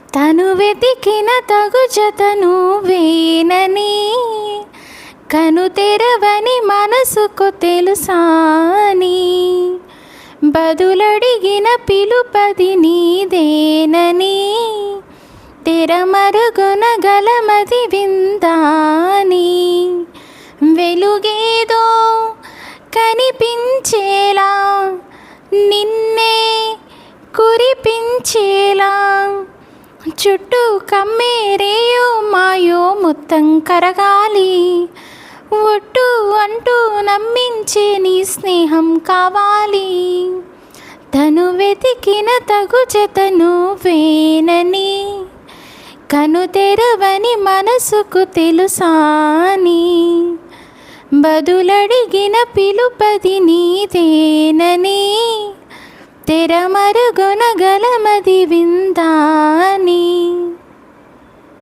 తను వెతికిన తగు జత నువ్వేనని కను తెరవని మనసుకు తెలుసాని బదులడిగిన పిలుపది నీదేనని తెరమరుగున గలమది విందాని వెలుగేదో కనిపించేలా నిన్నే కురిపించేలా చుట్టూ కమ్మేరేయో మాయో మొత్తం కరగాలి ఒట్టు అంటూ నమ్మించే నీ స్నేహం కావాలి తను వెతికిన తగు జత నువ్వేనని కను తెరవని మనసుకు తెలుసాని బదులడిగిన పిలుపది నీదేనని తెరమరుగున గలమది విందా